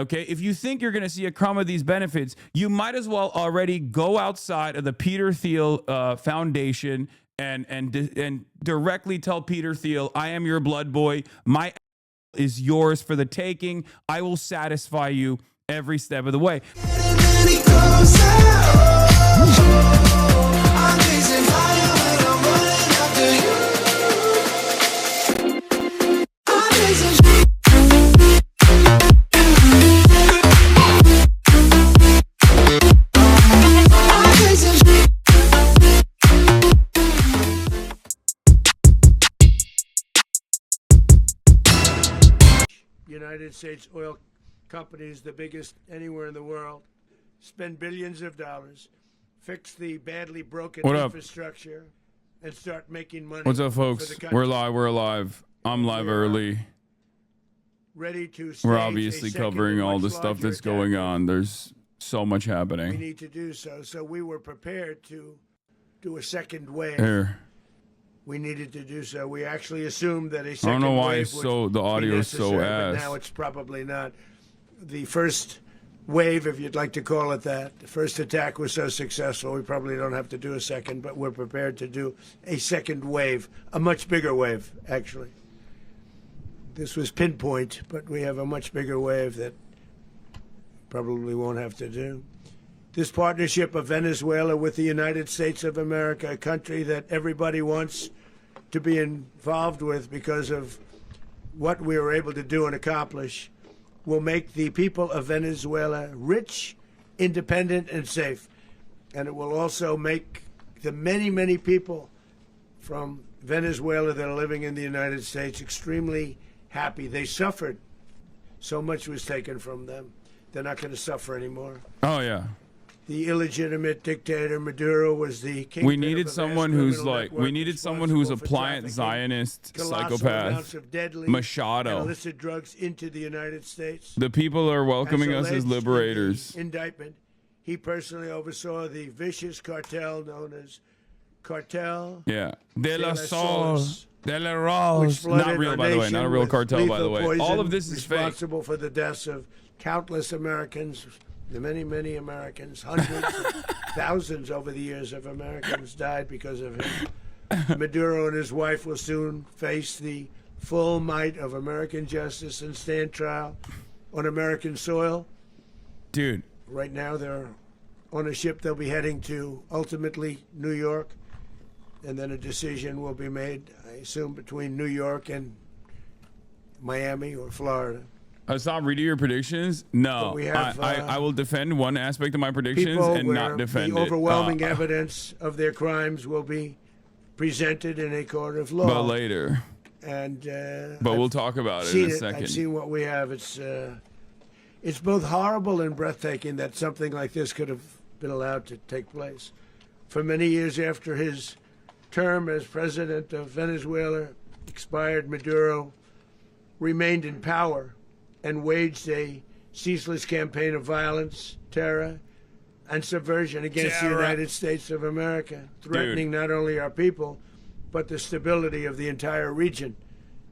Okay, if you think you're going to see a crumb of these benefits, you might as well already go outside of the Peter Thiel Foundation and directly tell Peter Thiel, I am your blood boy. My is yours for the taking. I will satisfy you every step of the way. United States oil companies, the biggest anywhere in the world, spend billions of dollars, fix the badly broken infrastructure, and start making money. What's up, folks? We're live. We're alive. I'm live early. Ready to We're obviously covering all the stuff that's going on. There's so much happening. We need to do so. So we were prepared to do a second wave. Here. We needed to do so. We actually assumed that a second wave. I don't know why it's so the audio is so ass. But now it's probably not. The first wave, if you'd like to call it that, the first attack was so successful, we probably don't have to do a second, but we're prepared to do a second wave, a much bigger wave, actually. This was pinpoint, but we have a much bigger wave that probably won't have to do. This partnership of Venezuela with the United States of America, a country that everybody wants to be involved with because of what we were able to do and accomplish, will make the people of Venezuela rich, independent, and safe. And it will also make the many, many people from Venezuela that are living in the United States extremely happy. They suffered. So much was taken from them. They're not going to suffer anymore. Oh, yeah. The illegitimate dictator Maduro was the king. We needed someone who's like, we needed someone who's a pliant Zionist psychopath. Machado. Illicit drugs into the United States. The people are welcoming us as liberators. Indictment. He personally oversaw the vicious cartel known as Cartel. Yeah. De la Source. De la Rose. Not real, by the way. Not a real cartel, by the way. All of this is fake. Responsible for the deaths of countless Americans. The many, many Americans, hundreds of thousands over the years of Americans died because of him. Maduro and his wife will soon face the full might of American justice and stand trial on American soil. Dude. Right now they're on a ship. They'll be heading to, ultimately, New York. And then a decision will be made, I assume, between New York and Miami or Florida. Stop reading your predictions. No, I will defend one aspect of my predictions and not defend the overwhelming evidence of their crimes will be presented in a court of law. But later. And but we'll talk about it in a second. I've seen what we have. It's both horrible and breathtaking that something like this could have been allowed to take place. For many years after his term as president of Venezuela expired, Maduro remained in power and waged a ceaseless campaign of violence, terror, and subversion against the United States of America, threatening not only our people, but the stability of the entire region.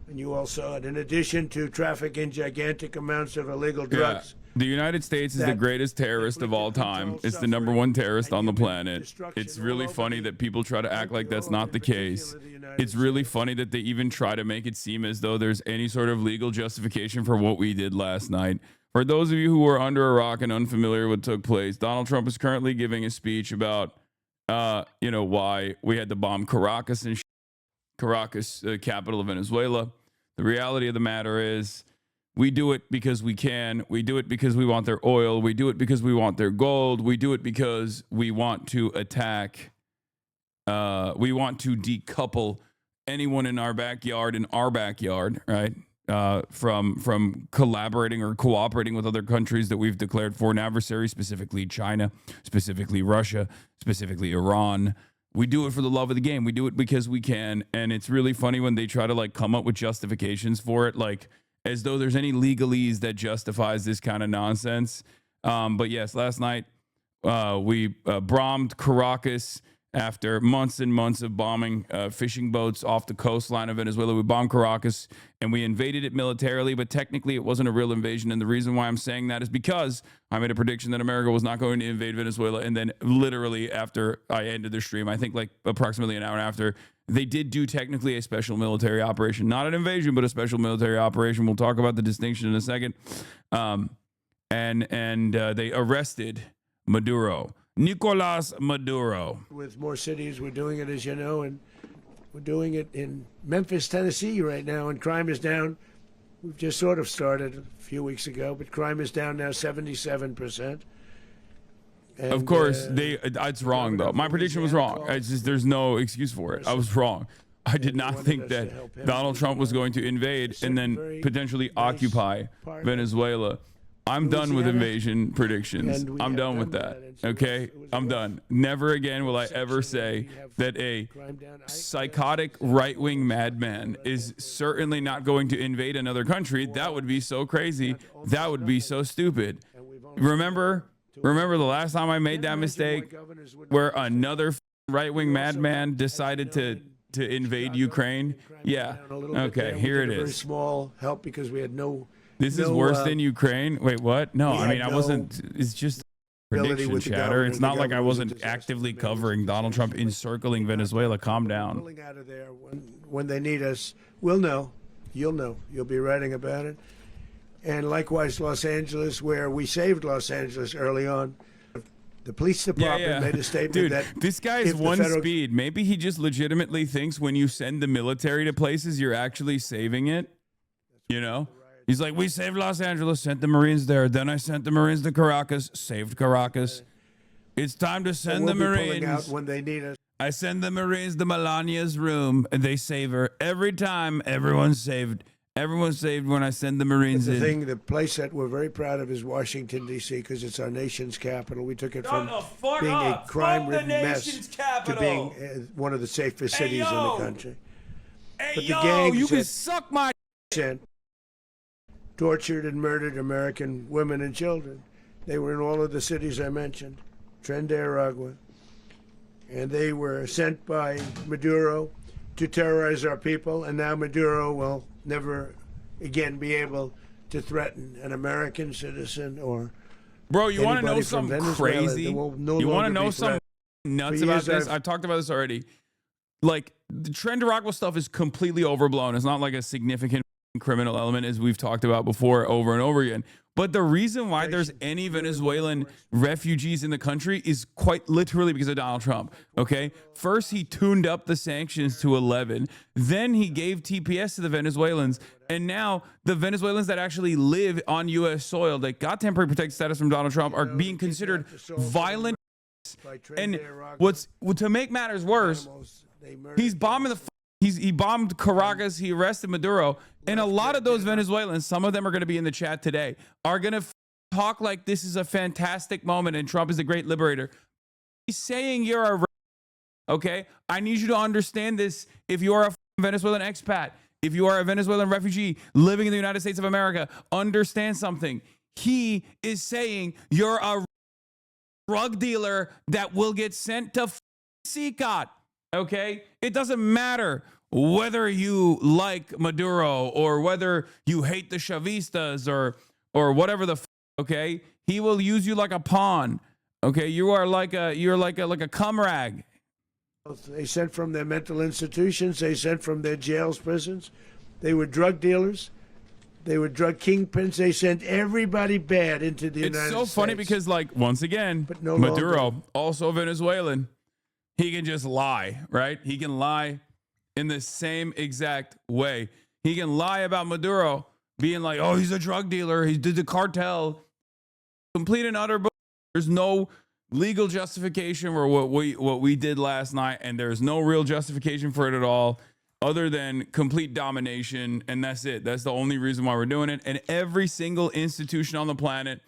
And you all saw it. In addition to trafficking gigantic amounts of illegal drugs. The United States is the greatest terrorist of all time. It's the #1 terrorist on the planet. It's really funny that people try to act like that's not the case. It's really funny that they even try to make it seem as though there's any sort of legal justification for what we did last night. For those of you who are under a rock and unfamiliar with what took place, Donald Trump is currently giving a speech about, why we had to bomb Caracas and Caracas, capital of Venezuela. The reality of the matter is, we do it because we can. We do it because we want their oil. We do it because we want their gold. We do it because we want to attack. We want to decouple anyone in our backyard, right? From collaborating or cooperating with other countries that we've declared foreign adversaries, specifically China, specifically Russia, specifically Iran. We do it for the love of the game. We do it because we can. And it's really funny when they try to come up with justifications for it, as though there's any legalese that justifies this kind of nonsense. But yes, last night we bombed Caracas after months and months of bombing fishing boats off the coastline of Venezuela. We bombed Caracas and we invaded it militarily, but technically it wasn't a real invasion. And the reason why I'm saying that is because I made a prediction that America was not going to invade Venezuela. And then literally after I ended the stream, I think like approximately an hour after, they did do technically a special military operation, not an invasion, but a special military operation. We'll talk about the distinction in a second. And they arrested Maduro. Nicolas Maduro. With more cities, we're doing it, as you know, and we're doing it in Memphis, Tennessee right now, and crime is down. We've just sort of started a few weeks ago, but crime is down now 77%. And, of course, it's wrong, though. My prediction was wrong. It's just, there's no excuse for it. I was wrong. I did not think that Donald Trump was going to invade and then potentially occupy Venezuela. I'm done with invasion predictions. I'm done with that. Okay? I'm done. Never again will I ever say that a psychotic right-wing madman is certainly not going to invade another country. That would be so crazy. That would be so stupid. Remember the last time I made that mistake where another right-wing madman decided to invade Ukraine? Yeah. Okay, here it Very is. small help because we had no. This is worse than Ukraine? Wait, what? No, I mean, I wasn't. It's just prediction chatter. It's not like I wasn't actively covering Donald Trump encircling Venezuela. Calm down. Pulling out of there when they need us. We'll know. You'll know. You'll be writing about it. And likewise, Los Angeles, where we saved Los Angeles early on. The police department made a statement. Dude, that this guy is one speed. Maybe he just legitimately thinks when you send the military to places, you're actually saving it. You know? He's like, we saved Los Angeles, sent the Marines there. Then I sent the Marines to Caracas, saved Caracas. It's time to send the Marines. Out when they need us. I send the Marines to Melania's room, and they save her. Every time, everyone's saved. Everyone's saved when I send the Marines in. The place that we're very proud of is Washington, D.C., because it's our nation's capital. We took it from being a crime-ridden mess to being one of the safest cities in the country. But the gangs you can suck my tortured and murdered American women and children. They were in all of the cities I mentioned, Tren de Aragua, and they were sent by Maduro to terrorize our people, and now Maduro will never again be able to threaten an American citizen or Bro, you want to know something something crazy? You want to know something nuts about this? I've talked about this already. Like, the Tren de Aragua stuff is completely overblown. It's not like a significant criminal element, as we've talked about before over and over again. But the reason why there's any Venezuelan refugees in the country is quite literally because of Donald Trump. Okay, first he tuned up the sanctions to 11, then he gave TPS to the Venezuelans, and now the Venezuelans that actually live on U.S. soil that got temporary protected status from Donald Trump are being considered violent. And to make matters worse, he's bombing he bombed Caracas, he arrested Maduro, and a lot of those Venezuelans, some of them are going to be in the chat today, are going to talk like this is a fantastic moment and Trump is a great liberator. He's saying you're a okay? I need you to understand this. If you are a Venezuelan expat, if you are a Venezuelan refugee living in the United States of America, understand something. He is saying you're a drug dealer that will get sent to CCOT. Okay? It doesn't matter whether you like Maduro or whether you hate the Chavistas or whatever the okay? He will use you like a pawn. Okay? You're like a cum rag. They sent from their mental institutions, they sent from their jails, prisons. They were drug dealers. They were drug kingpins. They sent everybody bad into the United States. It's so funny because, like, once again, no Maduro, longer. also Venezuelan, he can just lie, right? He can lie in the same exact way. He can lie about Maduro being like, oh, he's a drug dealer. He did the cartel. Complete and utter bullshit. There's no legal justification for what we did last night, and there's no real justification for it at all other than complete domination, and that's it. That's the only reason why we're doing it. And every single institution on the planet,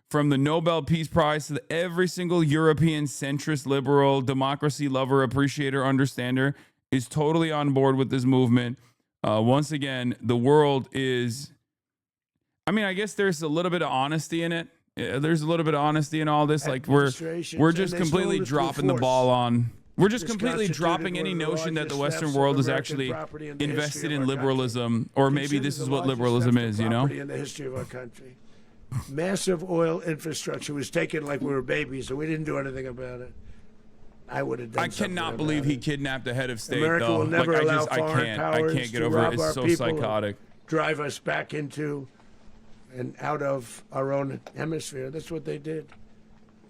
from the Nobel Peace Prize to every single European centrist, liberal, democracy lover, appreciator, understander, is totally on board with this movement. Once again, the world is, I mean, I guess there's a little bit of honesty in it. There's a little bit of honesty in all this. Like we're just completely dropping the ball on We're just This completely constituted dropping any one of the notion that the largest Western thefts of world is American actually property in the history invested of in our country. liberalism, or maybe this Considered is the what largest liberalism theft of is, you know? property in the history of our country. Massive oil infrastructure was taken like we were babies, and we didn't do anything about it. I would have done. I cannot believe he kidnapped the head of state, America though. will never Like, allow I foreign can't powers get to over it. rob It's our so people and psychotic. drive us back into and out of our own hemisphere. That's what they did.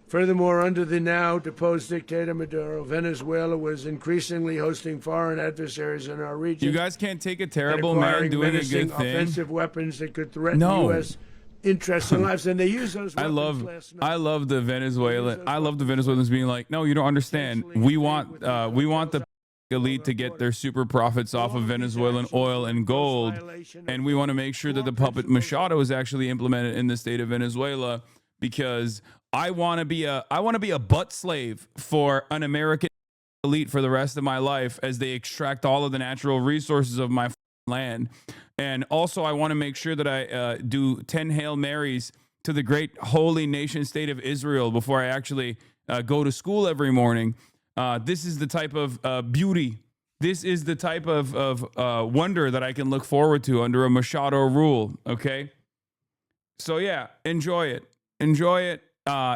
Furthermore, under the now deposed dictator Maduro, Venezuela was increasingly hosting foreign adversaries in our region. You guys can't take a and terrible man acquiring doing a menacing good thing. offensive weapons that could threaten No. U.S. interests and lives, and they use those weapons last night. I love the Venezuelans being like, no, you don't understand. We want the elite to get their super profits off of Venezuelan oil and gold, and we want to make sure that the puppet Machado is actually implemented in the state of Venezuela, because I want to be a butt slave for an American elite for the rest of my life as they extract all of the natural resources of my land. And also, I want to make sure that I do 10 Hail Marys to the great holy nation state of Israel before I actually go to school every morning. This is the type of beauty. This is the type of wonder that I can look forward to under a Machado rule. Okay. So yeah, enjoy it. Enjoy it.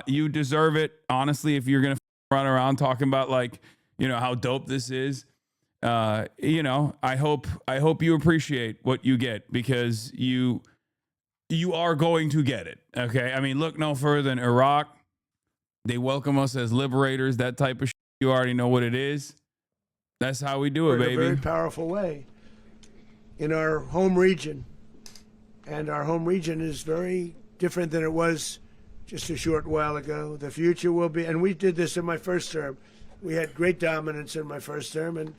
You deserve it. Honestly, if you're going to run around talking about like, you know, how dope this is, you know, I hope you appreciate what you get, because you are going to get it. Okay. I mean, look no further than Iraq. They welcome us as liberators, that type of shit. You already know what it is. That's how we do it, baby. In a very powerful way in our home region. And our home region is very different than it was just a short while ago. The future will be, and we did this in my first term. We had great dominance in my first term, and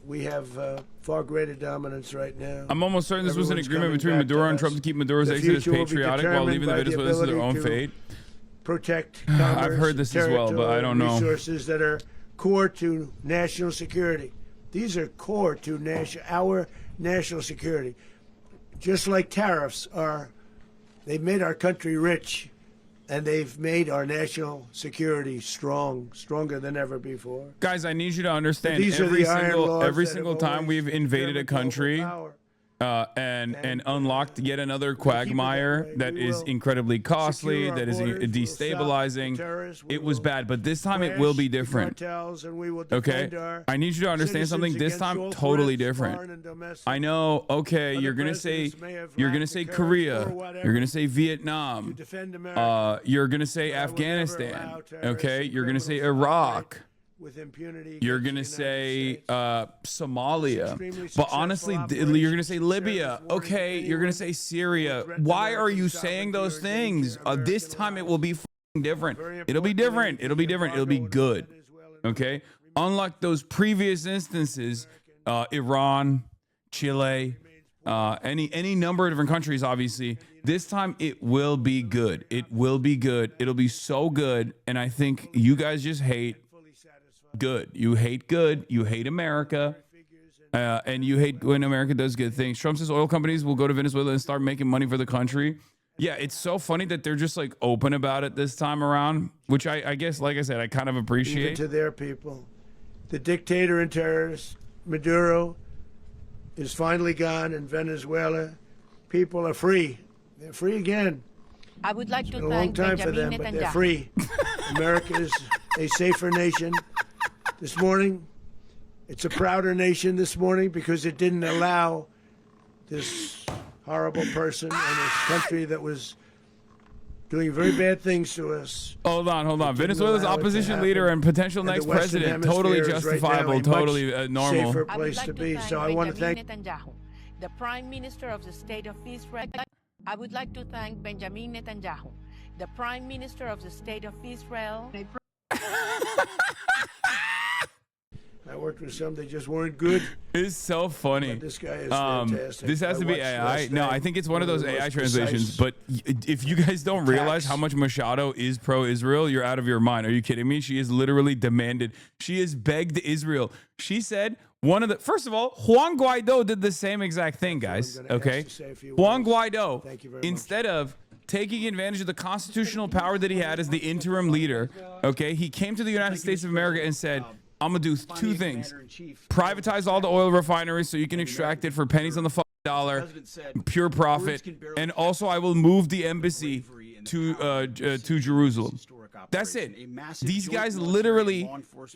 we have far greater dominance right now. I'm almost certain this was an Everyone's agreement coming between back Maduro to and us. Trump to keep Maduro's The exodus future will be patriotic while leaving the determined by the Venezuelans to their own ability fate. Protect commerce, I've heard this as well, but I don't know. Resources that are core to national security. These are core to our national security. Just like tariffs are, they've made our country rich, and they've made our national security stronger than ever before. Guys, I need you to understand, These are the iron laws every that single have time always we've invaded a determined global country power. and unlocked yet another quagmire that is incredibly costly, that is destabilizing, it was bad. But this time it will be different. Okay? I need you to understand something. This time, totally different. I know, okay, you're going to say Korea, you're going to say Vietnam, you're going to say Afghanistan, okay? You're going to say Iraq. You're going to say Somalia. But honestly, you're going to say Libya. Okay, you're going to say Syria. Why are you saying those things? This time it will be different. It'll be different. It'll be different. It'll be good. Okay? Unlike those previous instances, Iran, Chile, any number of different countries, obviously, this time it will be good. It will be good. It'll be so good. And I think you guys just hate good. You hate good. You hate America. And you hate when America does good things. Trump says oil companies will go to Venezuela and start making money for the country. Yeah, it's so funny that they're just like open about it this time around, which I guess, like I said, I kind of appreciate. Even to their people. The dictator and terrorist, Maduro, is finally gone in Venezuela. People are free. They're free again. I would like to It's been a long thank time for Benjamin them, but they're Netanyahu. free. America is a safer nation. This morning, it's a prouder nation this morning because it didn't allow this horrible person and this country that was doing very bad things to us. Hold on. Venezuela's allow it to opposition happen. leader and potential And the next Western president, totally Hemisphere is right now justifiable, a much totally normal. safer I would place like to to be. thank So I want to thank Benjamin Netanyahu, the Prime Minister of the State of Israel. I would like to thank Benjamin Netanyahu, the Prime Minister of the State of Israel. I worked with some that just weren't good. It's so funny. But this guy is fantastic. This has I to be watched AI. last No, night I think it's one of those the AI most translations. precise But if you guys don't realize attacks. how much Machado is pro-Israel, you're out of your mind. Are you kidding me? She has literally demanded. She has begged Israel. She said first of all, Juan Guaido did the same exact thing, guys. gonna ask Okay, to say a few Juan words. Guaido, Thank you very much. instead of taking advantage of the constitutional power that he had as the interim leader, okay, he came to the United States of America and said, I'm going to do two things. Privatize all the oil refineries so you can extract it for pennies on the dollar, pure profit. And also I will move the embassy to Jerusalem. That's it. These guys literally,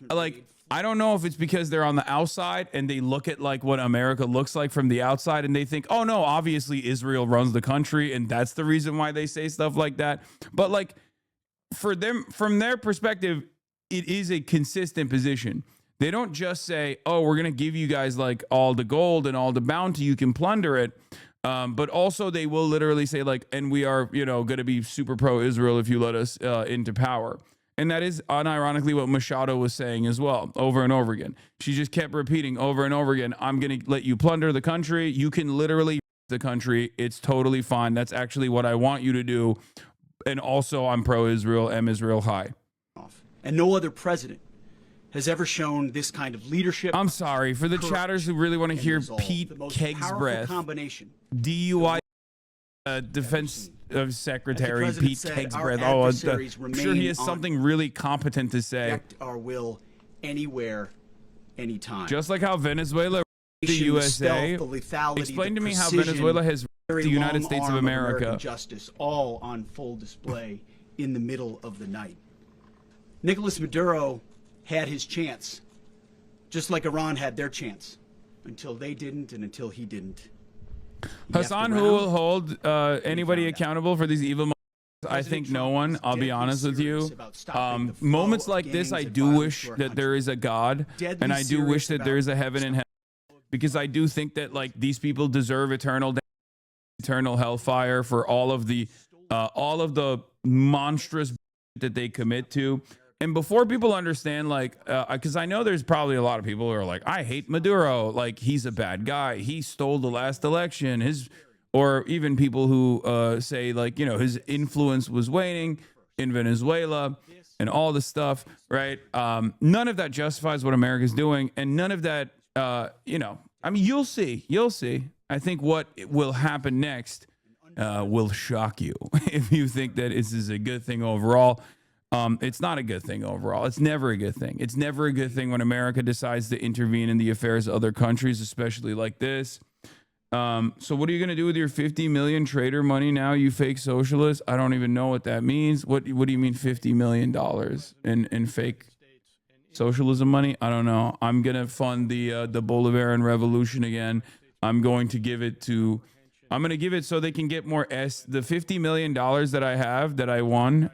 like, I don't know if it's because they're on the outside and they look at like what America looks like from the outside and they think, oh no, obviously Israel runs the country and that's the reason why they say stuff like that. But like for them, from their perspective, it is a consistent position. They don't just say, oh, we're going to give you guys like all the gold and all the bounty, you can plunder it. But also they will literally say like, and we are, going to be super pro-Israel if you let us into power. And that is unironically what Machado was saying as well, over and over again. She just kept repeating over and over again, I'm going to let you plunder the country. You can literally the country. It's totally fine. That's actually what I want you to do. And also I'm pro-Israel, Israel high. And no other president has ever shown this kind of leadership. I'm sorry for the chatters who really want to hear Pete Keg's breath. DUI defense secretary Pete Keg's breath. Oh, I'm sure he has something really competent to say. Our will anywhere, anytime. Just like how Venezuela the USA. Explain to me how Venezuela has the United States of America. Justice, all on full display in the middle of the night. Nicolas Maduro had his chance, just like Iran had their chance, until they didn't and until he didn't. Hassan, who will hold anybody accountable for these evil moments? I think no one. I'll be honest with you. Moments like this, I do wish that there is a God, and I do wish that there is a heaven and hell, because I do think that like these people deserve eternal hellfire for all of the monstrous that they commit to. And before people understand, like, because I know there's probably a lot of people who are like, I hate Maduro, like he's a bad guy, he stole the last election, or even people who say like, his influence was waning in Venezuela and all this stuff, right? None of that justifies what America's doing, and none of that, I mean, you'll see. I think what will happen next will shock you if you think that this is a good thing overall. It's not a good thing overall. It's never a good thing. It's never a good thing when America decides to intervene in the affairs of other countries, especially like this. So what are you going to do with your 50 million trader money now, you fake socialist? I don't even know what that means. What do you mean $50 million in fake socialism money? I don't know. I'm going to fund the Bolivarian revolution again. I'm going to give it so they can get more the $50 million that I have, that I won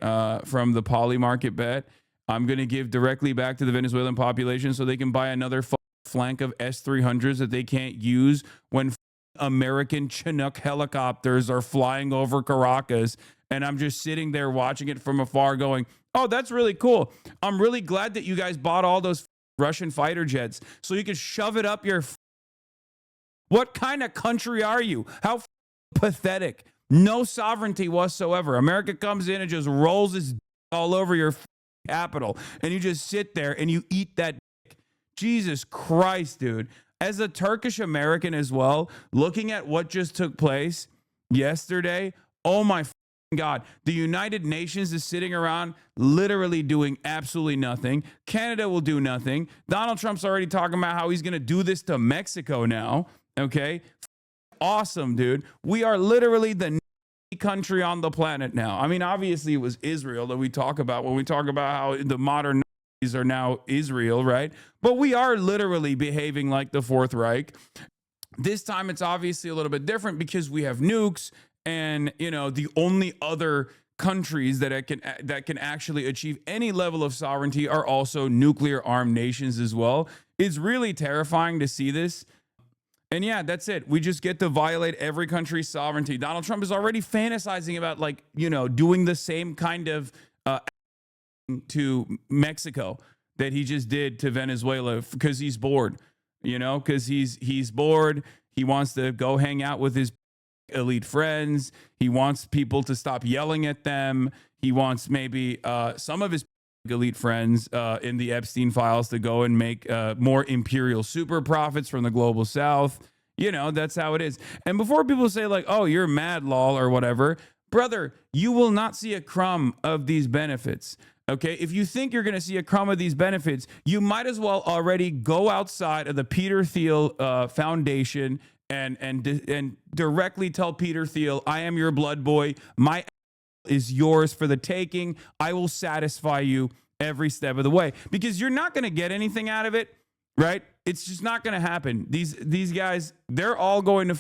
from the poly market bet, I'm going to give directly back to the Venezuelan population so they can buy another flank of S-300s that they can't use when American Chinook helicopters are flying over Caracas. And I'm just sitting there watching it from afar going, oh, that's really cool. I'm really glad that you guys bought all those Russian fighter jets so you could shove it up your... What kind of country are you? How pathetic. No sovereignty whatsoever. America comes in and just rolls its all over your capital, and you just sit there and you eat that dick. Jesus Christ, dude. As a Turkish American as well, looking at what just took place yesterday, oh my God. The United Nations is sitting around literally doing absolutely nothing. Canada will do nothing. Donald Trump's already talking about how he's going to do this to Mexico now. Okay. Awesome, dude. We are literally the country on the planet now. I mean, obviously it was Israel that we talk about when we talk about how the modern Nazis are now Israel, right? But we are literally behaving like the Fourth Reich. This time it's obviously a little bit different because we have nukes, and the only other countries that can actually achieve any level of sovereignty are also nuclear armed nations as well. It's really terrifying to see this. And yeah, that's it. We just get to violate every country's sovereignty. Donald Trump is already fantasizing about doing the same kind of to Mexico that he just did to Venezuela because he's bored, because he's bored. He wants to go hang out with his elite friends. He wants people to stop yelling at them. He wants maybe some of his elite friends in the Epstein files to go and make more imperial super profits from the global south. That's how it is. And before people say like, oh, you're mad, lol, or whatever, brother, you will not see a crumb of these benefits. Okay, if you think you're going to see a crumb of these benefits, you might as well already go outside of the Peter Thiel Foundation and directly tell Peter Thiel, I am your blood boy. My is yours for the taking. I will satisfy you every step of the way, because you're not going to get anything out of it, right? It's just not going to happen. These guys, they're all going to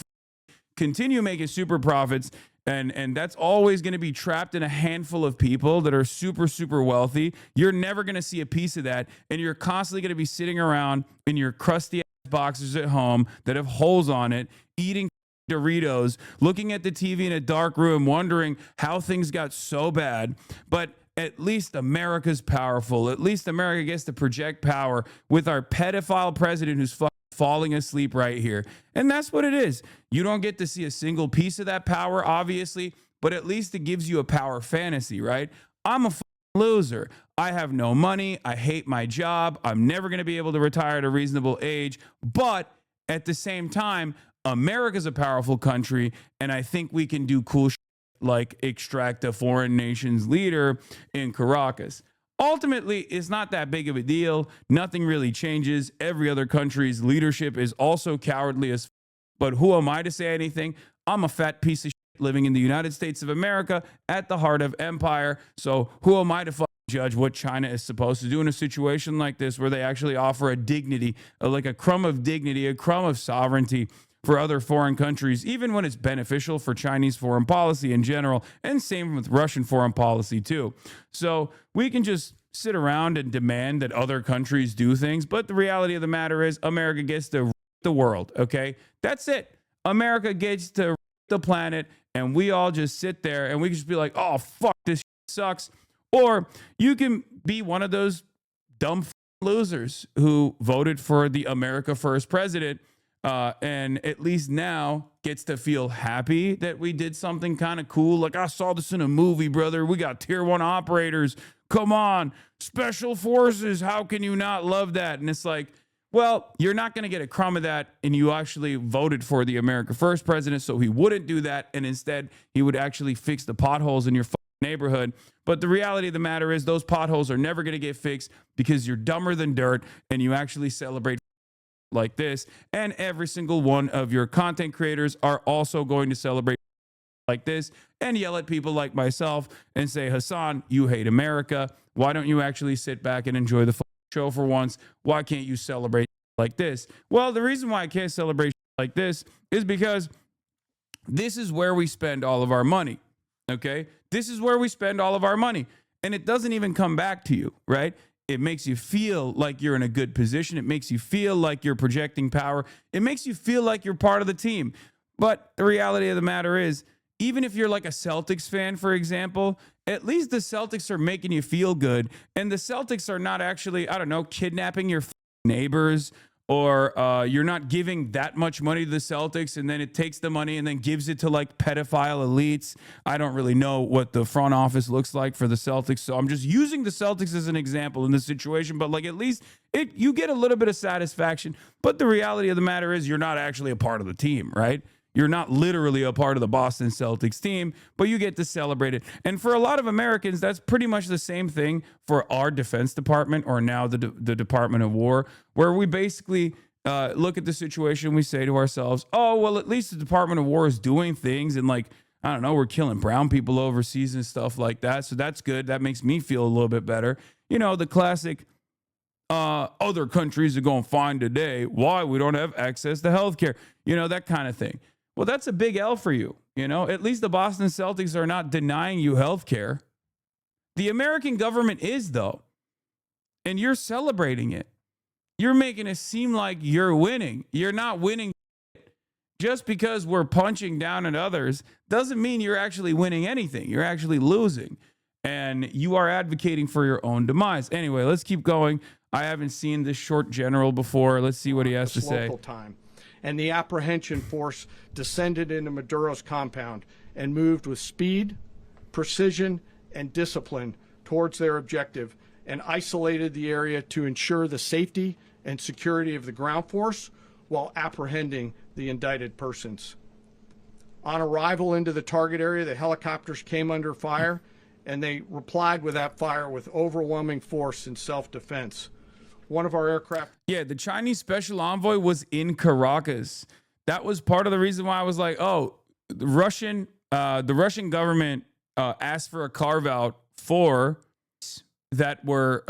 continue making super profits. And that's always going to be trapped in a handful of people that are super, super wealthy. You're never going to see a piece of that. And you're constantly going to be sitting around in your crusty ass boxers at home that have holes on it, eating Doritos, looking at the TV in a dark room, wondering how things got so bad. But at least America's powerful. At least America gets to project power with our pedophile president who's falling asleep right here. And that's what it is. You don't get to see a single piece of that power, obviously, but at least it gives you a power fantasy, right? I'm a loser. I have no money. I hate my job. I'm never going to be able to retire at a reasonable age. But at the same time, America's a powerful country, and I think we can do cool shit like extract a foreign nation's leader in Caracas. Ultimately, it's not that big of a deal. Nothing really changes. Every other country's leadership is also cowardly as but who am I to say anything? I'm a fat piece of shit living in the United States of America at the heart of empire. So who am I to judge what China is supposed to do in a situation like this, where they actually offer a dignity, like a crumb of dignity, a crumb of sovereignty for other foreign countries, even when it's beneficial for Chinese foreign policy in general, and same with Russian foreign policy too. So we can just sit around and demand that other countries do things, but the reality of the matter is America gets to the world, okay? That's it. America gets to the planet, and we all just sit there and we can just be like, oh, fuck, this sucks. Or you can be one of those dumb losers who voted for the America First president, and at least now gets to feel happy that we did something kind of cool. Like, I saw this in a movie, brother. We got tier 1 operators. Come on, special forces. How can you not love that? And it's like, well, you're not going to get a crumb of that. And you actually voted for the America First president, so he wouldn't do that. And instead, he would actually fix the potholes in your neighborhood. But the reality of the matter is those potholes are never going to get fixed because you're dumber than dirt and you actually celebrate like this, and every single one of your content creators are also going to celebrate like this and yell at people like myself and say, Hassan, you hate America. Why don't you actually sit back and enjoy the show for once? Why can't you celebrate like this? Well, the reason why I can't celebrate like this is because this is where we spend all of our money. Okay, this is where we spend all of our money, and it doesn't even come back to you, right? It makes you feel like you're in a good position. It makes you feel like you're projecting power. It makes you feel like you're part of the team. But the reality of the matter is, even if you're like a Celtics fan, for example, at least the Celtics are making you feel good. And the Celtics are not actually, I don't know, kidnapping your neighbors, or you're not giving that much money to the Celtics and then it takes the money and then gives it to like pedophile elites. I don't really know what the front office looks like for the Celtics, so I'm just using the Celtics as an example in this situation. But like, at least you get a little bit of satisfaction. But the reality of the matter is you're not actually a part of the team, right? You're not literally a part of the Boston Celtics team, but you get to celebrate it. And for a lot of Americans, that's pretty much the same thing for our Defense Department, or now the Department of War, where we basically look at the situation. We say to ourselves, oh, well, at least the Department of War is doing things. And like, I don't know, we're killing brown people overseas and stuff like that. So that's good. That makes me feel a little bit better. You know, the classic other countries are going to find today why we don't have access to healthcare. You know, that kind of thing. Well, that's a big L for you. You know, at least the Boston Celtics are not denying you health care. The American government is, though. And you're celebrating it. You're making it seem like you're winning. You're not winning. Just because we're punching down at others doesn't mean you're actually winning anything. You're actually losing. And you are advocating for your own demise. Anyway, let's keep going. I haven't seen this short general before. Let's see what he has to say. Local time. And the apprehension force descended into Maduro's compound and moved with speed, precision, and discipline towards their objective, and isolated the area to ensure the safety and security of the ground force while apprehending the indicted persons. On arrival into the target area, the helicopters came under fire and they replied with that fire with overwhelming force in self-defense. One of our aircraft. Yeah, the Chinese special envoy was in Caracas. That was part of the reason why I was like, oh, the Russian government asked for a carve out for that were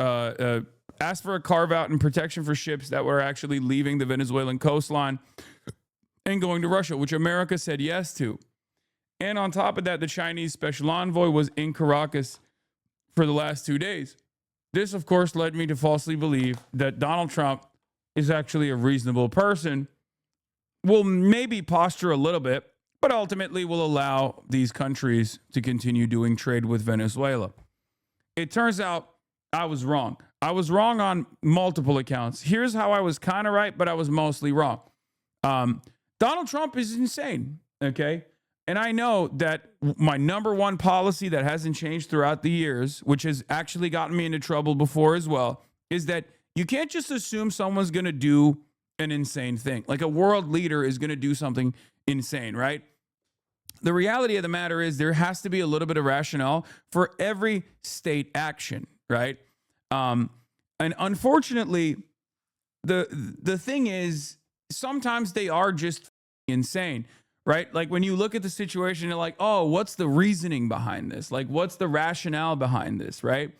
asked for a carve out and protection for ships that were actually leaving the Venezuelan coastline and going to Russia, which America said yes to. And on top of that, the Chinese special envoy was in Caracas for the last 2 days. This, of course, led me to falsely believe that Donald Trump is actually a reasonable person, will maybe posture a little bit, but ultimately will allow these countries to continue doing trade with Venezuela. It turns out I was wrong. I was wrong on multiple accounts. Here's how I was kind of right, but I was mostly wrong. Donald Trump is insane, okay? And I know that my number one policy that hasn't changed throughout the years, which has actually gotten me into trouble before as well, is that you can't just assume someone's going to do an insane thing. Like a world leader is going to do something insane, right? The reality of the matter is there has to be a little bit of rationale for every state action, right? And unfortunately, the thing is, sometimes they are just insane. Right? Like when you look at the situation, you're like, oh, what's the reasoning behind this? Like, what's the rationale behind this? Right?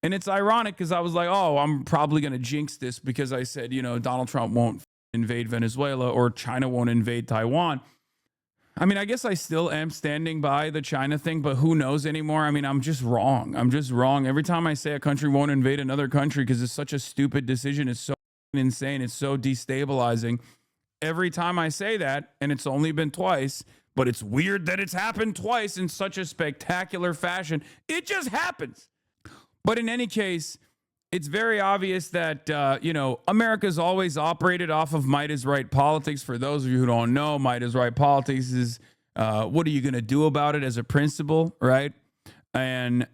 And it's ironic because I was like, oh, I'm probably going to jinx this because I said, Donald Trump won't invade Venezuela or China won't invade Taiwan. I mean, I guess I still am standing by the China thing, but who knows anymore? I mean, I'm just wrong. I'm just wrong. Every time I say a country won't invade another country because it's such a stupid decision, it's so insane, it's so destabilizing. Every time I say that, and it's only been twice, but it's weird that it's happened twice in such a spectacular fashion. It just happens. But in any case, it's very obvious that, America's always operated off of might is right politics. For those of you who don't know, might is right politics is what are you going to do about it as a principle, right? And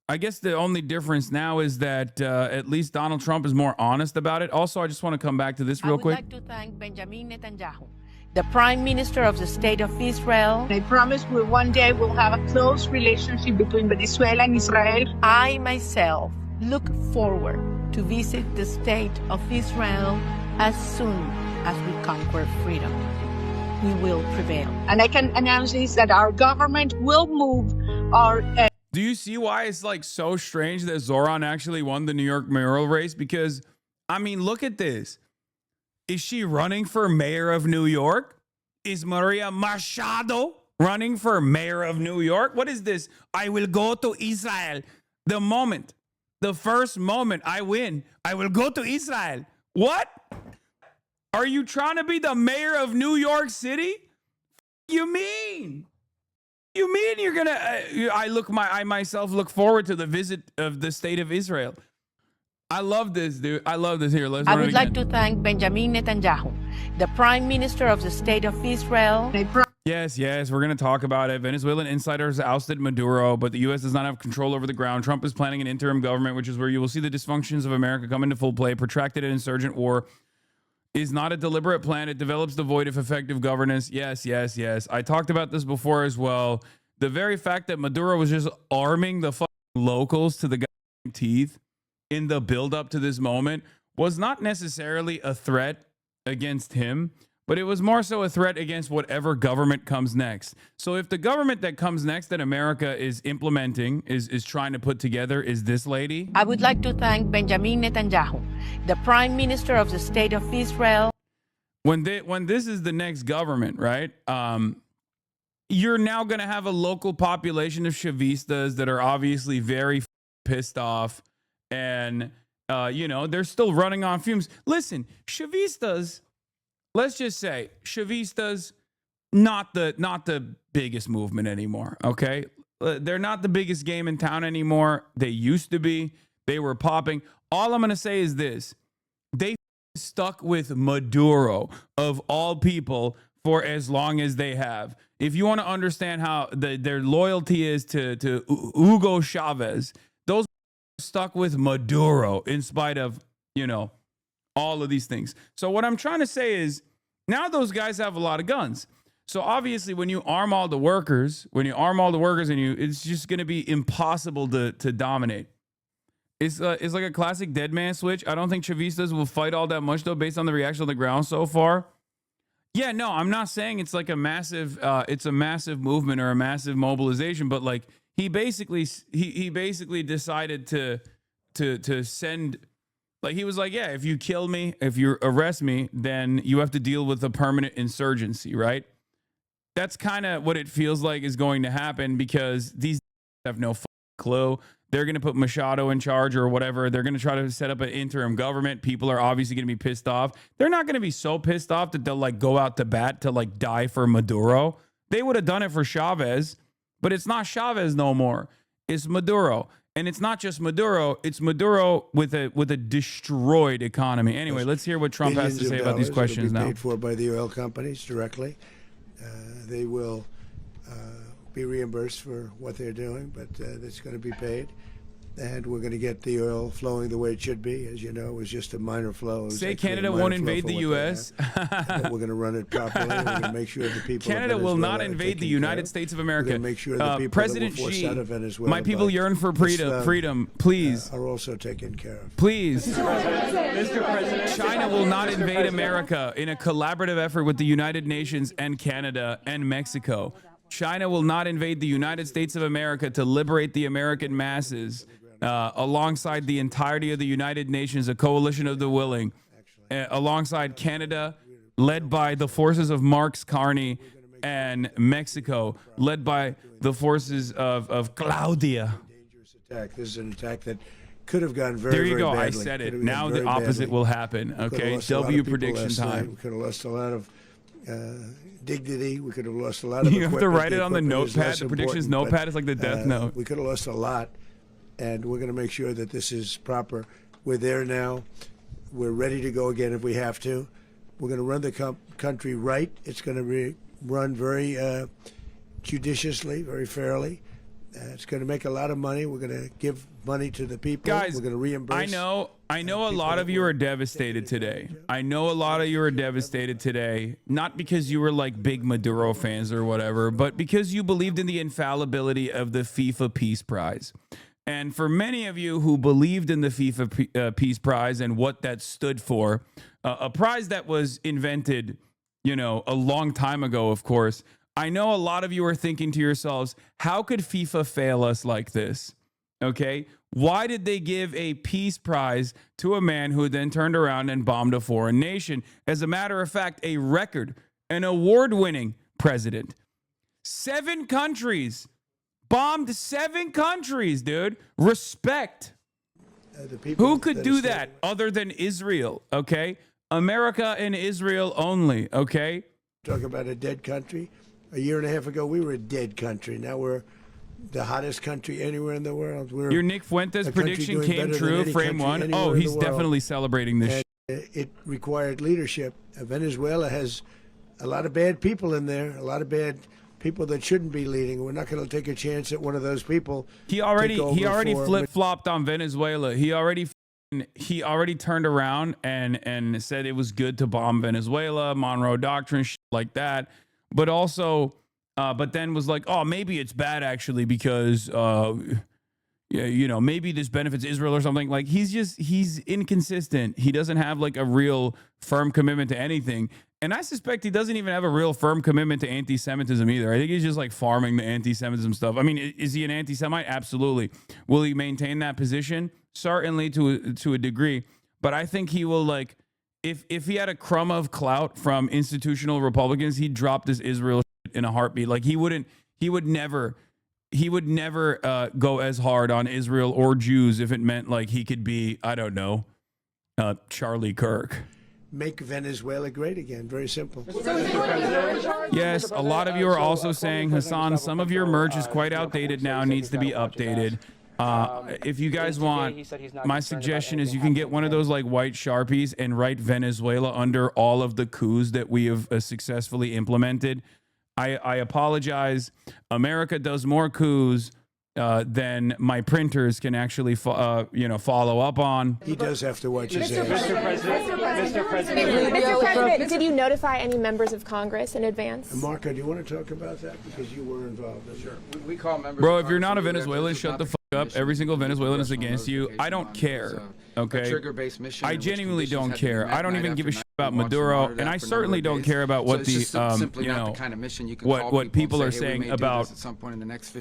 I guess the only difference now is that at least Donald Trump is more honest about it. Also, I just want to come back to this real quick. I would like to thank Benjamin Netanyahu, the Prime Minister of the State of Israel. I promise we one day will have a close relationship between Venezuela and Israel. I myself look forward to visit the State of Israel as soon as we conquer freedom. We will prevail. And I can announce this, that our government will move our... Do you see why it's like so strange that Zoran actually won the New York mayoral race? Because, I mean, look at this. Is she running for mayor of New York? Is Maria Machado running for mayor of New York? What is this? I will go to Israel. The first moment I win, I will go to Israel. What? Are you trying to be the mayor of New York City? You mean? You mean you're gonna? I myself look forward to the visit of the State of Israel. I love this, dude. I love this. Here, let's. I would like to thank Benjamin Netanyahu, the Prime Minister of the State of Israel. Yes, we're going to talk about it. Venezuelan insiders ousted Maduro, but the U.S. does not have control over the ground. Trump is planning an interim government, which is where you will see the dysfunctions of America come into full play. Protracted and insurgent war is not a deliberate plan. It develops the void of effective governance. Yes. I talked about this before as well. The very fact that Maduro was just arming the fucking locals to the goddamn teeth in the build-up to this moment was not necessarily a threat against him, but it was more so a threat against whatever government comes next. So if the government that comes next that America is implementing, is trying to put together, is this lady. I would like to thank Benjamin Netanyahu, the Prime Minister of the State of Israel. When this is the next government, right? You're now going to have a local population of Chavistas that are obviously very pissed off, and they're still running on fumes. Listen, Chavistas. Let's just say Chavistas, not the biggest movement anymore, okay? They're not the biggest game in town anymore. They used to be. They were popping. All I'm going to say is this. They stuck with Maduro, of all people, for as long as they have. If you want to understand how their loyalty is to Hugo Chavez, those stuck with Maduro in spite of, all of these things. So what I'm trying to say is now those guys have a lot of guns. So obviously, when you arm all the workers, it's just going to be impossible to dominate. It's like a classic dead man switch. I don't think Chavistas will fight all that much though, based on the reaction on the ground so far. Yeah, no, I'm not saying it's like a massive movement or a massive mobilization, but like he basically decided to send. Like he was like, yeah, if you kill me, if you arrest me, then you have to deal with a permanent insurgency, right? That's kind of what it feels like is going to happen because these have no clue. They're going to put Machado in charge or whatever. They're going to try to set up an interim government. People are obviously going to be pissed off. They're not going to be so pissed off that they'll like go out to bat to like die for Maduro. They would have done it for Chavez, but it's not Chavez no more. It's Maduro. And it's not just Maduro, it's Maduro with a destroyed economy. Anyway, let's hear what Trump has to say about these questions now. Paid for by the oil companies directly. They will be reimbursed for what they're doing, but it's going to be paid. And we're going to get the oil flowing the way it should be. As you know, it was just a minor flow. Say Canada won't invade the U.S. But we're going to run it properly. We're going to make sure the people Canada will not invade the United States of America. We're going to make sure the people President that were forced Xi, out of Venezuela my people yearn for freedom. Please. Are also taken care of. Please. Mr. President, China will not invade America in a collaborative effort with the United Nations and Canada and Mexico. China will not invade the United States of America to liberate the American masses. Alongside the entirety of the United Nations, a coalition of the willing, alongside Canada, led by the forces of Marx Carney, and Mexico, led by the forces of Claudia. Dangerous attack. This is an attack that could have gone very, there you very go. badly. I said it. Now the opposite will happen. Okay. W prediction time. We could have lost a lot of dignity. We could have lost a lot of. You have to write it on the notepad. The predictions notepad is like the death note. We could have lost a lot. And we're going to make sure that this is proper. We're there now. We're ready to go again if we have to. We're going to run the country right. It's going to be run very judiciously, very fairly. It's going to make a lot of money. We're going to give money to the people. Guys, we're going to reimburse. I know a lot of you are devastated today. I know a lot of you are devastated today, not because you were like big Maduro fans or whatever, but because you believed in the infallibility of the FIFA Peace Prize. And for many of you who believed in the FIFA Peace Prize and what that stood for, a prize that was invented, a long time ago, of course, I know a lot of you are thinking to yourselves, how could FIFA fail us like this? Okay? Why did they give a peace prize to a man who then turned around and bombed a foreign nation? As a matter of fact, an award-winning president. 7 countries. Bombed 7 countries, dude. Respect. Who could do that other than Israel, okay? America and Israel only, okay? Talk about a dead country. A year and a half ago, we were a dead country. Now we're the hottest country anywhere in the world. Your Nick Fuentes prediction came true, frame 1. Oh, he's definitely celebrating this. It required leadership. Venezuela has a lot of bad people in there, a lot of bad people that shouldn't be leading. We're not going to take a chance at one of those people. He already flip-flopped on Venezuela. He already turned around and said it was good to bomb Venezuela, Monroe Doctrine, shit like that. But also, but then was like, oh, maybe it's bad actually because, maybe this benefits Israel or something. Like he's inconsistent. He doesn't have like a real firm commitment to anything. And I suspect he doesn't even have a real firm commitment to anti-Semitism either. I think he's just like farming the anti-Semitism stuff. I mean, is he an anti-Semite? Absolutely. Will he maintain that position? Certainly to a degree. But I think he will like, if he had a crumb of clout from institutional Republicans, he'd drop this Israel shit in a heartbeat. Like he would never go as hard on Israel or Jews if it meant like he could be, I don't know, Charlie Kirk. Make Venezuela great again. Very simple. Yes, a lot of you are also saying, Hassan, some of your merch is quite outdated now, needs to be updated. If you guys want, my suggestion is you can get one of those like white Sharpies and write Venezuela under all of the coups that we have successfully implemented. I apologize. America does more coups then my printers can actually, follow up on. He does have to watch his ass. Mr. President, did you notify any members of Congress in advance? Marco, do you want to talk about that? Because you were involved in it. Sure. We call members. Bro, if you're not a Venezuelan, shut the fuck up. Every single Venezuelan is against you. I don't care. Okay? I genuinely don't care. I don't even give a shit about Maduro, and I certainly don't care about what what people are saying about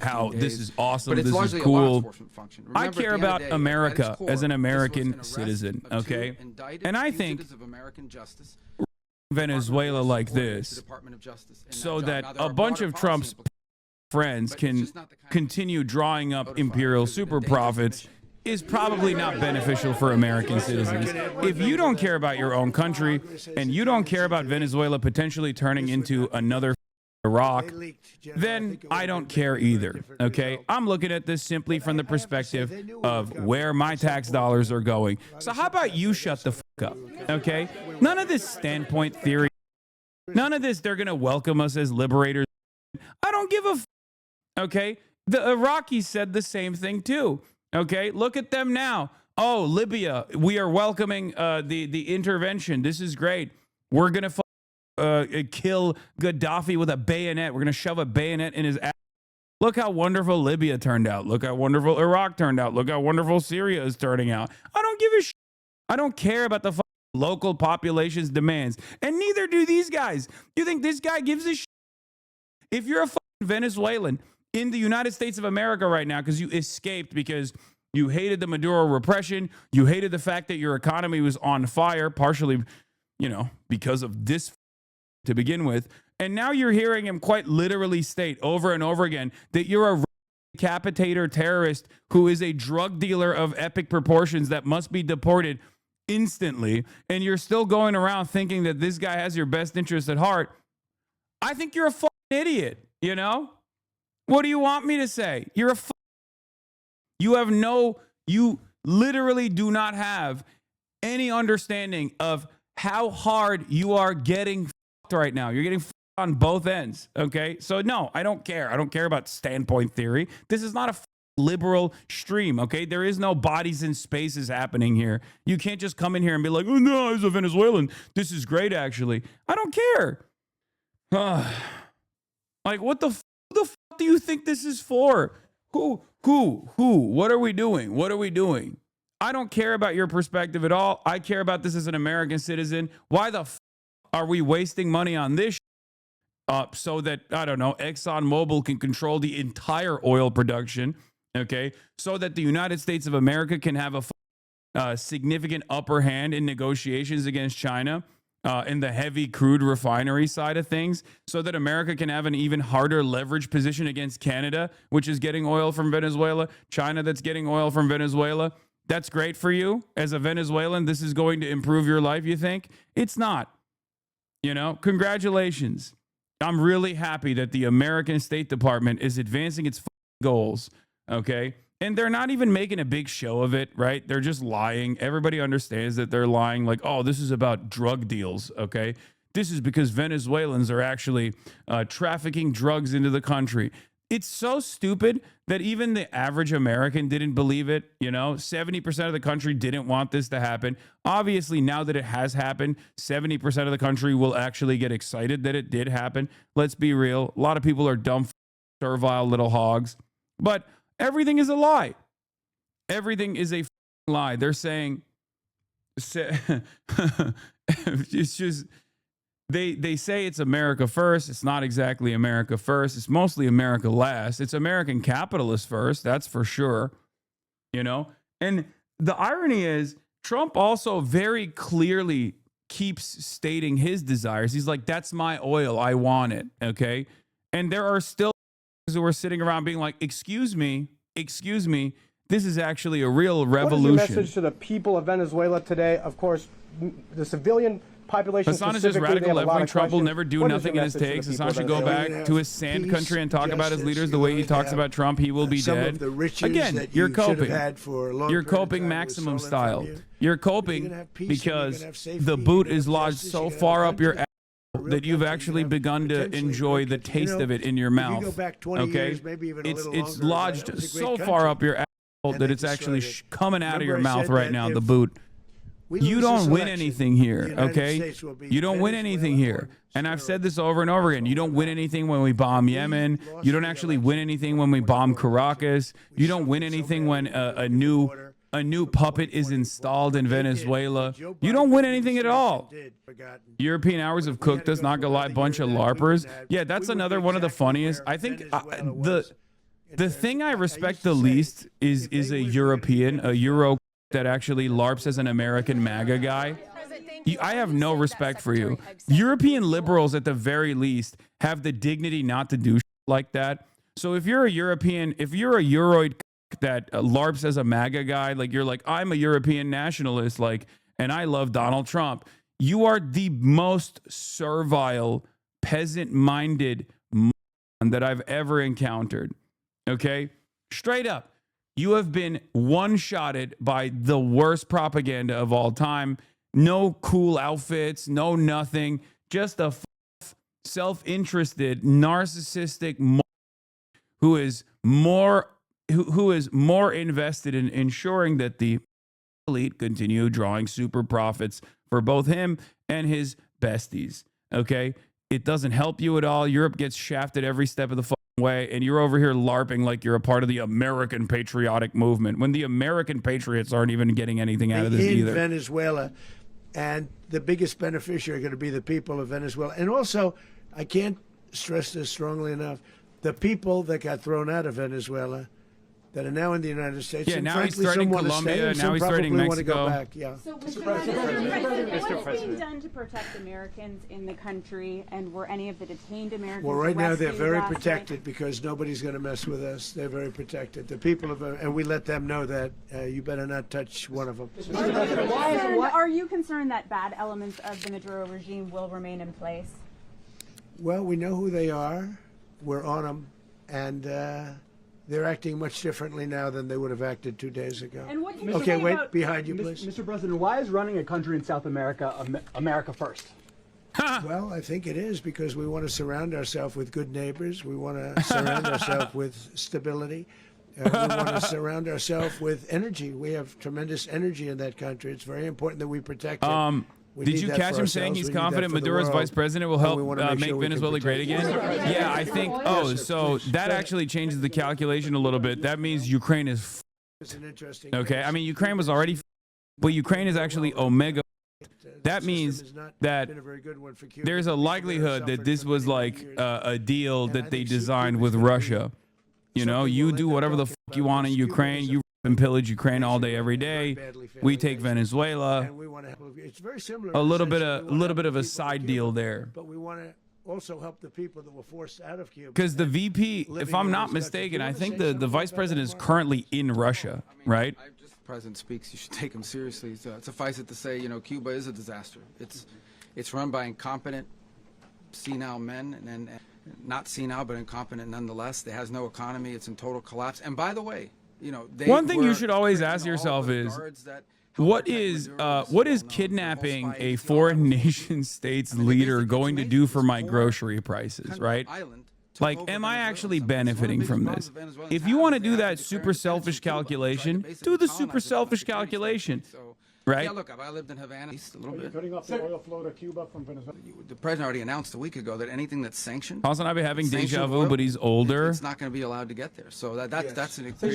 how this is awesome, this is cool. I care about America as an American citizen, okay? And I think Venezuela like this so that a bunch of Trump's friends can continue drawing up imperial super profits is probably not beneficial for American citizens. If you don't care about your own country and you don't care about Venezuela potentially turning into another Iraq, then I don't care either, okay? I'm looking at this simply from the perspective of where my tax dollars are going. So how about you shut the fuck up, okay? None of this standpoint theory, none of this they're going to welcome us as liberators. I don't give a fuck, okay? The Iraqis said the same thing too. Okay, look at them now. Oh, Libya, we are welcoming the intervention. This is great. We're going to kill Gaddafi with a bayonet. We're going to shove a bayonet in his ass. Look how wonderful Libya turned out. Look how wonderful Iraq turned out. Look how wonderful Syria is turning out. I don't give a shit. I don't care about the local population's demands. And neither do these guys. You think this guy gives a shit? If you're a Venezuelan in the United States of America right now because you escaped because you hated the Maduro repression, you hated the fact that your economy was on fire, partially, because of this to begin with, and now you're hearing him quite literally state over and over again that you're a decapitator terrorist who is a drug dealer of epic proportions that must be deported instantly, and you're still going around thinking that this guy has your best interest at heart. I think you're a fucking idiot, What do you want me to say? You literally do not have any understanding of how hard you are getting fucked right now. You're getting fucked on both ends, okay? So no, I don't care. I don't care about standpoint theory. This is not a liberal stream, okay? There is no bodies in spaces happening here. You can't just come in here and be like, oh no, as a Venezuelan, this is great actually. I don't care. Like what the fuck do you think this is for? Who? What are we doing? What are we doing? I don't care about your perspective at all. I care about this as an American citizen. Why the fuck are we wasting money on this so that, I don't know, ExxonMobil can control the entire oil production, okay? So that the United States of America can have a significant upper hand in negotiations against China in the heavy crude refinery side of things, so that America can have an even harder leverage position against Canada, which is getting oil from Venezuela, China that's getting oil from Venezuela. That's great for you as a Venezuelan. This is going to improve your life, you think? It's not. Congratulations. I'm really happy that the American State Department is advancing its goals, okay? And they're not even making a big show of it, right? They're just lying. Everybody understands that they're lying. Like, oh, this is about drug deals, okay? This is because Venezuelans are actually trafficking drugs into the country. It's so stupid that even the average American didn't believe it. 70% of the country didn't want this to happen. Obviously, now that it has happened, 70% of the country will actually get excited that it did happen. Let's be real. A lot of people are dumb, servile little hogs. But everything is a lie. Everything is a lie. They're saying, it's just, they say it's America first. It's not exactly America first. It's mostly America last. It's American capitalist first. That's for sure. And the irony is Trump also very clearly keeps stating his desires. He's like, that's my oil. I want it. Okay. And there are still who are sitting around being like, excuse me, this is actually a real revolution. What is your message to the people of Venezuela today? Of course, the civilian population. Hassan is just radical left-wing. Trump will never do nothing in his takes. Hassan should go back to his sand country and talk about his leaders the way he talks about Trump. He will be dead. Again, you're coping. You're coping maximum style. You're coping because the boot is lodged so far up your ass that you've actually begun to enjoy the taste of it in your mouth. If you go back 20 okay, years, maybe even a little it's longer, lodged that was a so great far country. up your asshole that they it's actually destroyed it. coming out of your Remember I mouth said right that now. if The boot. we You lose don't this win election, anything the here, United okay? States will be You don't win anything here. And I've said this over and over again. You don't win anything when we bomb Yemen. You don't actually win anything when we bomb Caracas. You don't win anything when a new puppet is installed in Venezuela. You don't win anything at all. European hours have cooked us, not gonna lie, bunch of LARPers. Yeah, that's another one of the funniest. I think the thing I respect the least is a European, a Euro that actually LARPs as an American MAGA guy. I have no respect for you. European liberals, at the very least, have the dignity not to do shit like that. So if you're a European, if you're a Euroid that LARPs as a MAGA guy, like you're like, I'm a European nationalist, like, and I love Donald Trump, you are the most servile, peasant-minded that I've ever encountered. Okay? Straight up. You have been one-shotted by the worst propaganda of all time. No cool outfits, no nothing. Just a self-interested, narcissistic who is more invested in ensuring that the elite continue drawing super profits for both him and his besties. Okay? It doesn't help you at all. Europe gets shafted every step of the way, and you're over here LARPing like you're a part of the American patriotic movement when the American patriots aren't even getting anything out of this either. In Venezuela, and the biggest beneficiary are going to be the people of Venezuela. And also, I can't stress this strongly enough, the people that got thrown out of Venezuela that are now in the United States. Yeah, and now frankly, he's threatening some want to Colombia, stay, and now some he's threatening probably want to Mexico. go back. Yeah. So, Mr. What is being done to protect Americans in the country, and were any of the detained Americans Well, right now they're arrested very last protected night? because nobody's going to mess with us. They're very protected. The people of, and we let them know that you better not touch one of them. Are you concerned that bad elements of the Maduro regime will remain in place? Well, we know who they are. We're on them, and they're acting much differently now than they would have acted 2 days ago. And what can you Okay, say wait, about behind you, please. Mr. President, why is running a country in South America America first? Well, I think it is because we want to surround ourselves with good neighbors. We want to surround ourselves with stability. We want to surround ourselves with energy. We have tremendous energy in that country. It's very important that we protect it. We Did need you that catch for him saying ourselves. he's We need that confident for the Maduro's world. vice president will And help we want to make make sure we can Venezuela great protect again? it. Yeah, I think. Oh, so that actually changes the calculation a little bit. That means Ukraine is It's an interesting okay. case. I mean, Ukraine was already, but Ukraine is actually omega. That The means system has not that been a very good one for Cuba. there's a Cuba likelihood that suffered this for was many, like many years. a deal And I that they think designed Cuba's with gonna be Russia. You know, something you we'll do end up whatever the talking fuck you about want in because Cuba Ukraine. is You and pillage Ukraine all day, every very day. badly We failing take nation. Venezuela. And we want to help. It's very similar. A in the little sense bit that of we wanna help a the people side of deal Cuba, there. But we want to also help the people that were forced out of Cuba. Because the VP, living if I'm in not these countries. mistaken, You I wanna think say the something vice about president that, is Mark? currently in Russia, right? The president speaks, you should take him seriously. So, suffice it to say, you know, Cuba is a disaster. It's run by incompetent, senile men, and not senile, but incompetent nonetheless. It has no economy. It's in total collapse. And by the way, you know, they One thing you were should always training ask all yourself the is, guards that helped what protect is Maduro. This what is well known. kidnapping They're all a spies. foreign nation state's leader basically, going to it's do amazing. for my This grocery prices, country, right? island, took Like, over am I Venezuela. actually It's one of the benefiting biggest from problems this? the Venezuelans If you have want to is do they that have to super compare independence selfish from Cuba. They tried to calculation, basically do the colonize super it selfish from the United calculation, States. So, right? Yeah, look, I lived in Havana a little bit. Cutting off the oil flow to Cuba from Venezuela. The president already announced a week ago that anything that's sanctioned, Hasanabi having deja sanctioned vu, oil, but he's older. it's not going to be allowed to get there. So that's an The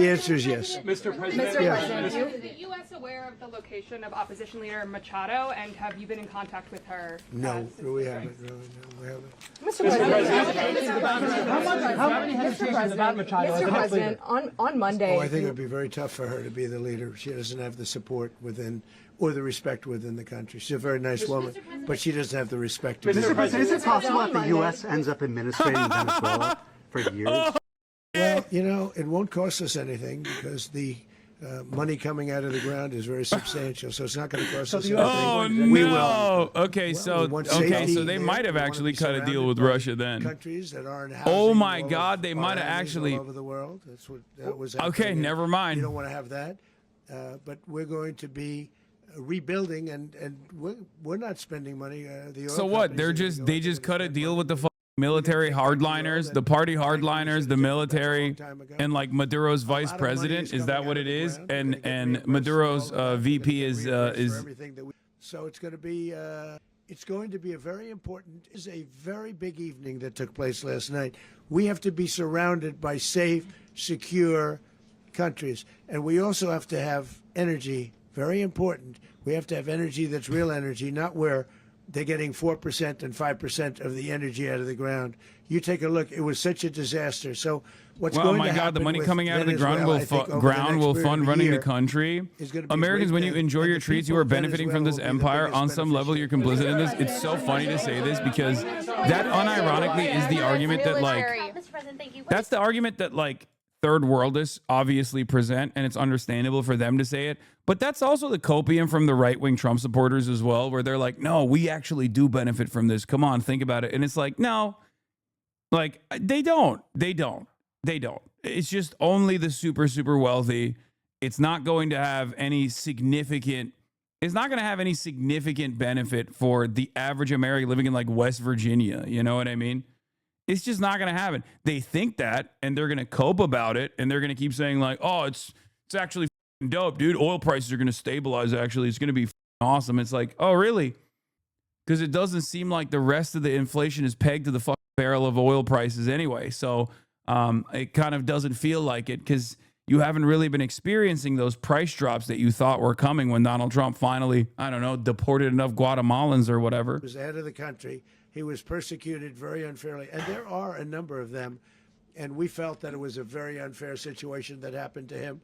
answer is yes. Mr. President, Yes. Is the U.S. aware of the location of opposition leader Machado, and have you been in contact with her? No, we haven't. No, we haven't. Mr. President, on Monday, Oh, I think it would be very tough for her to be the leader. She doesn't have the support within or the respect within the country. She's a very nice woman, but she doesn't have the respect. Mr. President, Is it possible that the U.S. ends up administrating Venezuela for years? Well, you know, it won't cost us anything because the money coming out of the ground is very substantial, so it's not going to cost us anything. Oh We no! will. Okay, so we want okay, safety so they there. might have We wanna actually be cut a deal surrounded with by Russia then. Countries that aren't Oh housing my all God, of they our might have enemies actually. all over the world. That was Okay, happening. never mind. You don't want to have that, but we're going to be rebuilding, and we're not spending money. The oil So what? They just cut a deal with the military hardliners, the party hardliners, the military, and like Maduro's vice president. Is that what it is? And Maduro's VP is. So it's going to be. It's going to be a very important. Is a very big evening that took place last night. We have to be surrounded by safe, secure countries, and we also have to have energy. Very important. We have to have energy that's real energy, not where they're getting 4% and 5% of the energy out of the ground. You take a look. It was such a disaster. So what's going to happen? Oh my God! The money coming out of the ground will fund running the country. Americans, when you enjoy your treats, you are benefiting from this empire. On some level, you're complicit in this. It's so funny to say this because that unironically is the argument that that's the argument that third worldists obviously present, and it's understandable for them to say it. But that's also the copium from the right-wing Trump supporters as well, where they're like, no, we actually do benefit from this. Come on, think about it. And it's like, no, they don't. It's just only the super, super wealthy. It's not going to have any significant benefit for the average American living in West Virginia. You know what I mean? It's just not going to happen. They think that, and they're going to cope about it, and they're going to keep saying oh, it's actually dope, dude. Oil prices are going to stabilize. Actually, it's going to be awesome. It's like, oh, really? Because it doesn't seem like the rest of the inflation is pegged to the fucking barrel of oil prices anyway. So it kind of doesn't feel like it because you haven't really been experiencing those price drops that you thought were coming when Donald Trump finally, I don't know, deported enough Guatemalans or whatever. He was the head of the country. He was persecuted very unfairly, and there are a number of them, and we felt that it was a very unfair situation that happened to him.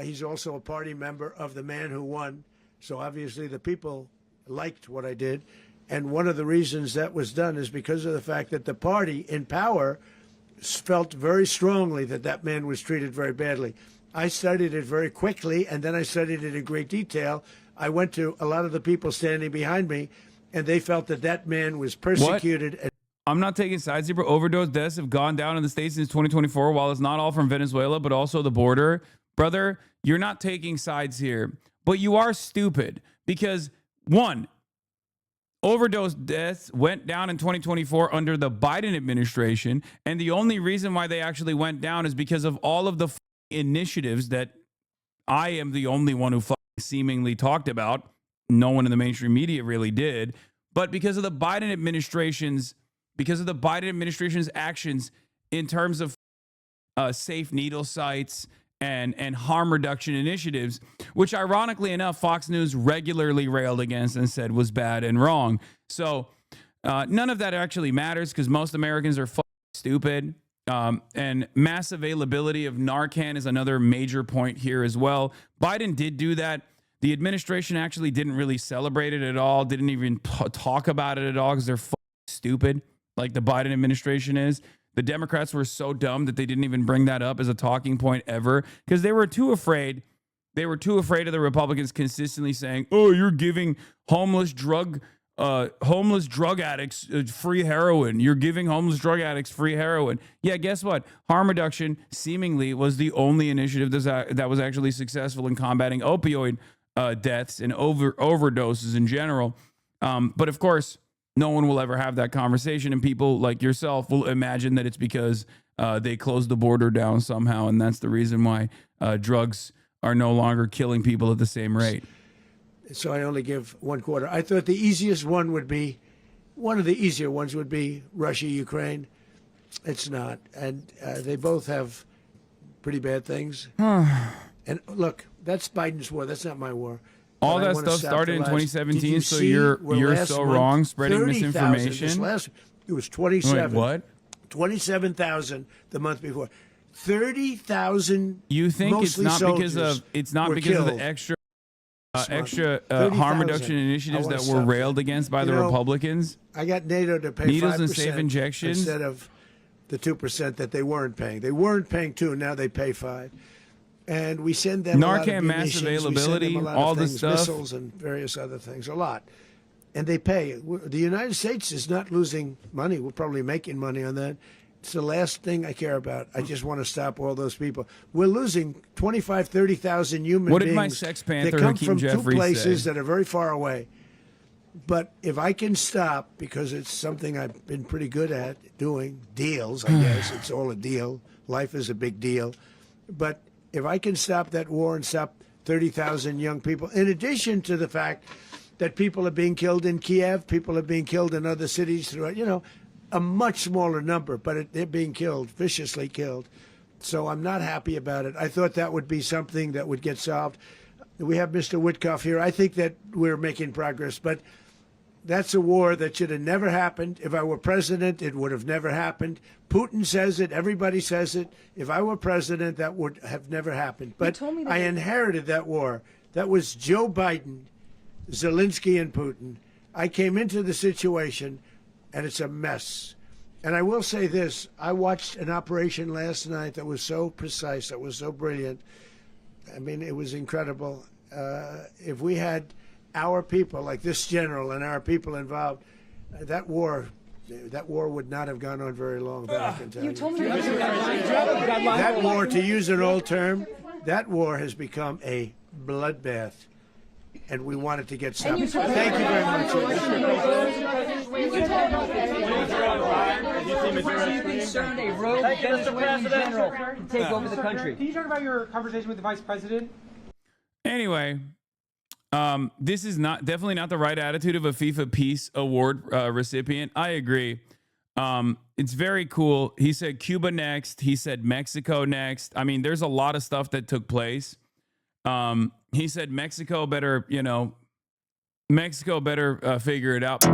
He's also a party member of the man who won, so obviously the people liked what I did, and one of the reasons that was done is because of the fact that the party in power felt very strongly that that man was treated very badly. I studied it very quickly, and then I studied it in great detail. I went to a lot of the people standing behind me, and they felt that that man was persecuted. What? I'm not taking sides here, but overdose deaths have gone down in the States since 2024. While it's not all from Venezuela, but also the border. Brother, you're not taking sides here, but you are stupid because, one, overdose deaths went down in 2024 under the Biden administration, and the only reason why they actually went down is because of all of the initiatives that I am the only one who seemingly talked about. No one in the mainstream media really did, but because of the Biden administration's actions in terms of safe needle sites and harm reduction initiatives, which ironically enough, Fox News regularly railed against and said was bad and wrong. So none of that actually matters because most Americans are stupid. And mass availability of Narcan is another major point here as well. Biden did do that. The administration actually didn't really celebrate it at all, didn't even talk about it at all because they're stupid, like the Biden administration is. The Democrats were so dumb that they didn't even bring that up as a talking point ever because they were too afraid. They were too afraid of the Republicans consistently saying, oh, you're giving homeless drug addicts free heroin. You're giving homeless drug addicts free heroin. Yeah, guess what? Harm reduction seemingly was the only initiative that was actually successful in combating opioid deaths and overdoses in general. But of course, no one will ever have that conversation, and people like yourself will imagine that it's because they closed the border down somehow, and that's the reason why drugs are no longer killing people at the same rate. So I only give 1/4. I thought the easiest one would be, one of the easier ones would be Russia, Ukraine. It's not. And they both have pretty bad things. And look, that's Biden's war. That's not my war. All that stuff started in 2017, so you're so wrong, spreading misinformation. It was 27. Wait, what? 27,000 the month before. 30,000. You think it's not because of the extra harm reduction initiatives that were railed against by the Republicans? I got NATO to pay needles 5% and safe injections instead of the 2% that they weren't paying. They weren't paying 2, now they pay 5. And we send them Narcan mass availability, all this stuff, missiles and various other things, a lot. And they pay. The United States is not losing money. We're probably making money on that. It's the last thing I care about. I just want to stop all those people. We're losing 25, 30,000 human What beings did my Sex Panther that come Hakeem from Jeffries two places say? that are very far away. But if I can stop, because it's something I've been pretty good at doing, deals, I guess. It's all a deal. Life is a big deal. But if I can stop that war and stop 30,000 young people, in addition to the fact that people are being killed in Kiev, people are being killed in other cities throughout, a much smaller number, but they're being killed, viciously killed. So I'm not happy about it. I thought that would be something that would get solved. We have Mr. Witkoff here. I think that we're making progress, but that's a war that should have never happened. If I were president, it would have never happened. Putin says it. Everybody says it. If I were president, that would have never happened. But I inherited that war. That was Joe Biden, Zelensky, and Putin. I came into the situation, and it's a mess. And I will say this. I watched an operation last night that was so precise, that was so brilliant. I mean, it was incredible. If we had our people, like this general, and our people involved, that war would not have gone on very long. I can tell you. That war, to use an old term, that war has become a bloodbath, and we want it to get stopped. Thank you very much. Concerned a rogue Venezuelan general can take over the country. Can you talk about your conversation with the vice president? Anyway, this is definitely not the right attitude of a FIFA Peace Award recipient. I agree. It's very cool. He said Cuba next. He said Mexico next. I mean, there's a lot of stuff that took place. He said Mexico better figure it out.